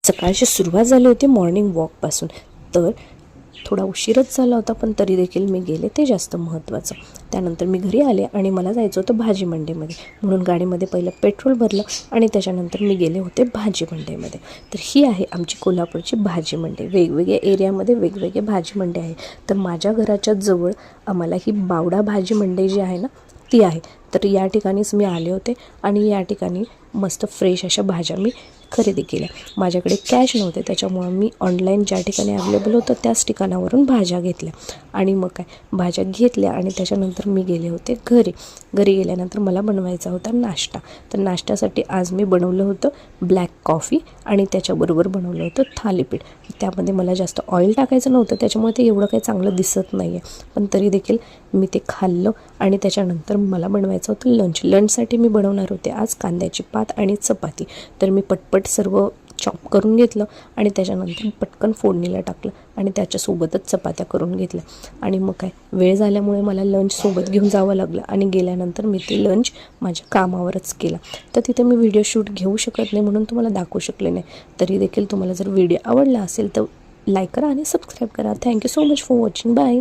सकाळची सुरुवात झाली होती मॉर्निंग वॉकपासून. तर थोडा उशीरच झाला होता, पण तरी देखील मी गेले, ते जास्त महत्त्वाचं. त्यानंतर मी घरी आले आणि मला जायचं होतं भाजी मंडईमध्ये, म्हणून गाडीमध्ये पहिलं पेट्रोल भरलं आणि त्याच्यानंतर मी गेले होते भाजी मंडईमध्ये. तर ही आहे आमची कोल्हापूरची भाजी मंडई. वेगवेगळ्या एरियामध्ये वेगवेगळे भाजी मंडई आहे. तर माझ्या घराच्या जवळ आम्हाला ही बावडा भाजी मंडई जी आहे ना ती आहे. तर या ठिकाणीच मी आले होते आणि या ठिकाणी मस्त फ्रेश अशा भाज्या मी खरेदी केल्या. माझ्याकडे कॅश नव्हते, त्याच्यामुळं मी ऑनलाईन ज्या ठिकाणी अवेलेबल होतं त्याच ठिकाणावरून भाज्या घेतल्या आणि मग काय भाज्या घेतल्या आणि त्याच्यानंतर मी गेले होते घरी. घरी गेल्यानंतर मला बनवायचा होता नाश्ता. तर नाश्त्यासाठी आज मी बनवलं होतं ब्लॅक कॉफी आणि त्याच्याबरोबर बनवलं होतं थालीपीठ. त्यामध्ये मला जास्त ऑइल टाकायचं नव्हतं, त्याच्यामुळे ते एवढं काही चांगलं दिसत नाही आहे, पण तरी देखील मी ते खाल्लं. आणि त्याच्यानंतर मला बनवायचं होतं लंचसाठी मी बनवणार होते आज कांद्याची पात आणि चपाती. तर मी पटपट सर्व चॉप करून घेतलं आणि त्याच्यानंतर पटकन फोडणीला टाकलं आणि त्याच्यासोबतच चपात्या करून घेतल्या. आणि मग काय वेळ झाल्यामुळे मला लंच सोबत घेऊन जावं लागलं आणि गेल्यानंतर मी ते लंच माझ्या कामावरच केला. तर तिथे मी व्हिडिओ शूट घेऊ शकत नाही, म्हणून तुम्हाला दाखवू शकले नाही. तरी देखील तुम्हाला जर व्हिडिओ आवडला असेल तर लाईक करा आणि सबस्क्राईब करा. Thank you so much for watching. Bye.